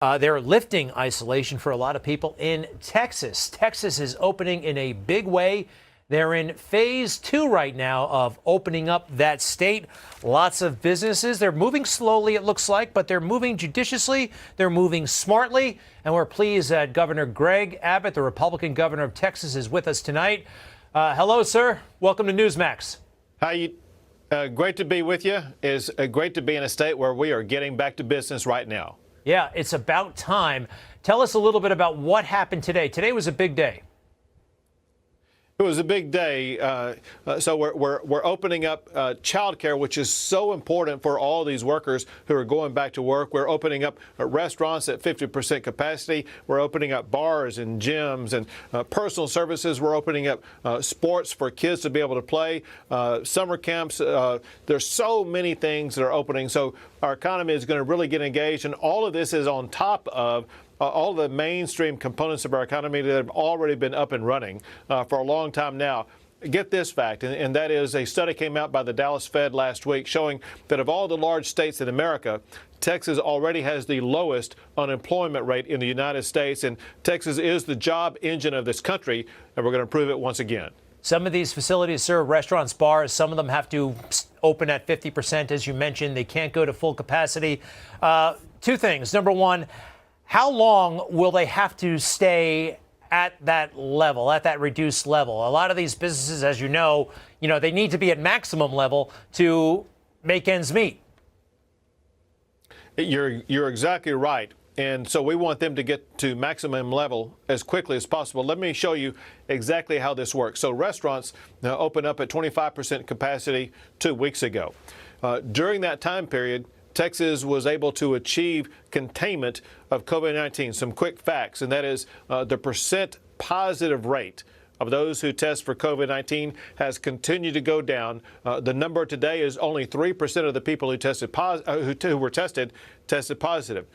They're lifting isolation for a lot of people in Texas. Texas is opening in a big way. They're in phase 2 right now of opening up that state. Lots of businesses. They're moving slowly, it looks like, but they're moving judiciously. They're moving smartly. And we're pleased that Governor Greg Abbott, the Republican governor of Texas, is with us tonight. Hello, sir. Welcome to Newsmax. How you? Great to be with you. It's great to be in a state where we are getting back to business right now. Yeah, it's about time. Tell us a little bit about what happened today. Today was a big day. It was a big day. So we're opening up childcare, which is so important for all these workers who are going back to work. We're opening up restaurants at 50% capacity. We're opening up bars and gyms and personal services. We're opening up sports for kids to be able to play, summer camps. There's so many things that are opening. So our economy is going to really get engaged. And all of this is on top of all the mainstream components of our economy that have already been up and running for a long time now. Get this fact, and that is a study came out by the Dallas Fed last week showing that of all the large states in America, Texas already has the lowest unemployment rate in the United States, and Texas is the job engine of this country, and we're going to prove it once again. Some of these facilities serve restaurants, bars. Some of them have to open at 50%, as you mentioned. They can't go to full capacity. Two things. Number one, how long will they have to stay at that level, at that reduced level? A lot of these businesses, as you know, they need to be at maximum level to make ends meet. You're exactly right. And so we want them to get to maximum level as quickly as possible. Let me show you exactly how this works. So restaurants open up at 25% capacity 2 weeks ago. During that time period, Texas was able to achieve containment of COVID-19. Some quick facts, and that is the percent positive rate of those who test for COVID-19 has continued to go down. The number today is only 3% of the people who were tested positive.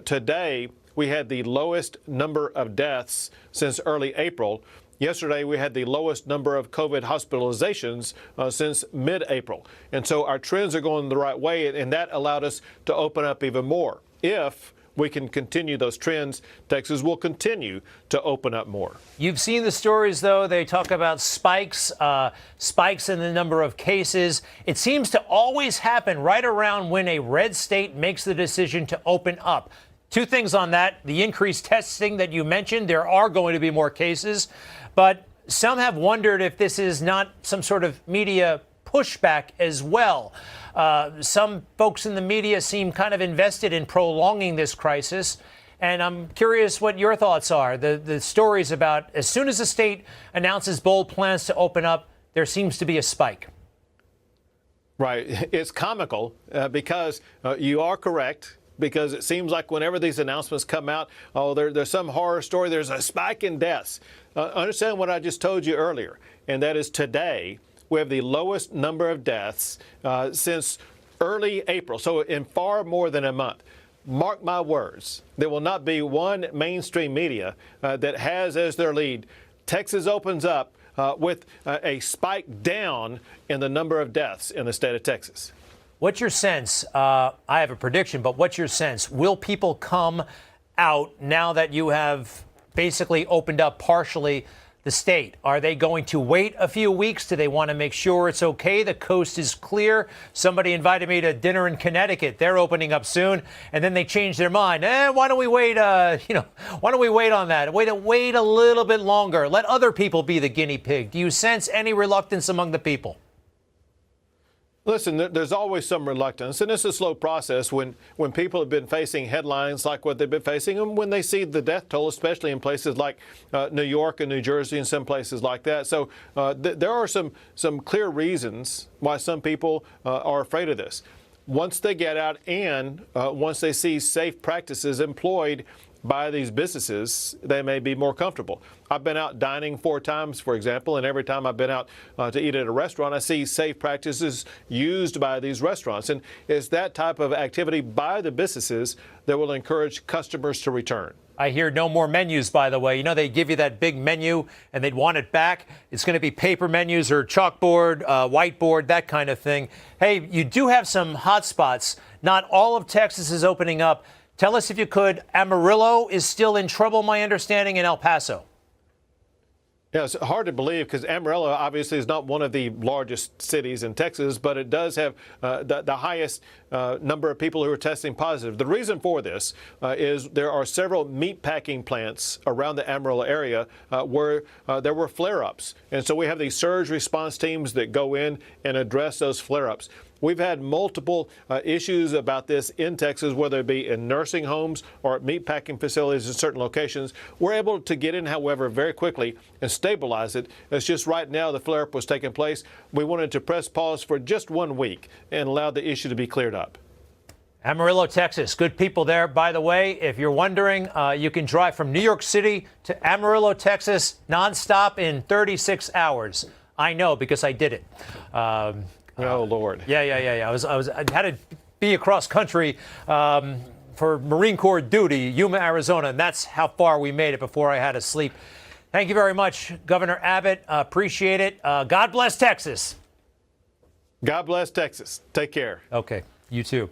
Today, we had the lowest number of deaths since early April. Yesterday, we had the lowest number of COVID hospitalizations since mid-April. And so our trends are going the right way, and that allowed us to open up even more. If we can continue those trends, Texas will continue to open up more. You've seen the stories, though. They talk about spikes in the number of cases. It seems to always happen right around when a red state makes the decision to open up. Two things on that. The increased testing that you mentioned, there are going to be more cases. But some have wondered if this is not some sort of media pushback as well. Some folks in the media seem kind of invested in prolonging this crisis. And I'm curious what your thoughts are. The stories about as soon as the state announces bold plans to open up, there seems to be a spike. Right. It's comical because you are correct. Because it seems like whenever these announcements come out, there's some horror story, there's a spike in deaths. Understand what I just told you earlier, and that is today we have the lowest number of deaths since early April, so in far more than a month. Mark my words, there will not be one mainstream media that has as their lead, Texas opens up with a spike down in the number of deaths in the state of Texas. What's your sense? I have a prediction, but what's your sense? Will people come out now that you have basically opened up partially the state? Are they going to wait a few weeks? Do they want to make sure it's okay? The coast is clear. Somebody invited me to dinner in Connecticut. They're opening up soon. And then they change their mind. Why don't we wait? Why don't we wait on that? Wait a little bit longer. Let other people be the guinea pig. Do you sense any reluctance among the people? Listen, there's always some reluctance, and it's a slow process when people have been facing headlines like what they've been facing, and when they see the death toll, especially in places like New York and New Jersey and some places like that. So there are some clear reasons why some people are afraid of this. Once they get out and once they see safe practices employed by these businesses, they may be more comfortable. I've been out dining 4 times, for example, and every time I've been out to eat at a restaurant, I see safe practices used by these restaurants. And it's that type of activity by the businesses that will encourage customers to return. I hear no more menus, by the way. They give you that big menu and they'd want it back. It's going to be paper menus or chalkboard, whiteboard, that kind of thing. Hey, you do have some hot spots. Not all of Texas is opening up. Tell us, if you could, Amarillo is still in trouble, my understanding, in El Paso. Yeah, it's hard to believe because Amarillo obviously is not one of the largest cities in Texas, but it does have the highest number of people who are testing positive. The reason for this is there are several meat packing plants around the Amarillo area where there were flare-ups. And so we have these surge response teams that go in and address those flare-ups. We've had multiple issues about this in Texas, whether it be in nursing homes or at meatpacking facilities in certain locations. We're able to get in, however, very quickly and stabilize it. It's just right now the flare-up was taking place. We wanted to press pause for just 1 week and allow the issue to be cleared up. Amarillo, Texas. Good people there, by the way. If you're wondering, you can drive from New York City to Amarillo, Texas, nonstop in 36 hours. I know because I did it. Oh, Lord. Yeah. I had to be across country for Marine Corps duty, Yuma, Arizona, and that's how far we made it before I had to sleep. Thank you very much, Governor Abbott. Appreciate it. God bless Texas. God bless Texas. Take care. Okay, you too.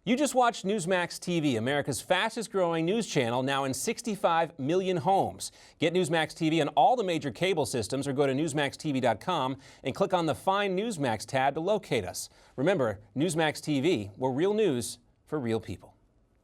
You just watched Newsmax TV, America's fastest growing news channel, now in 65 million homes. Get Newsmax TV on all the major cable systems or go to NewsmaxTV.com and click on the Find Newsmax tab to locate us. Remember, Newsmax TV, we're real news for real people.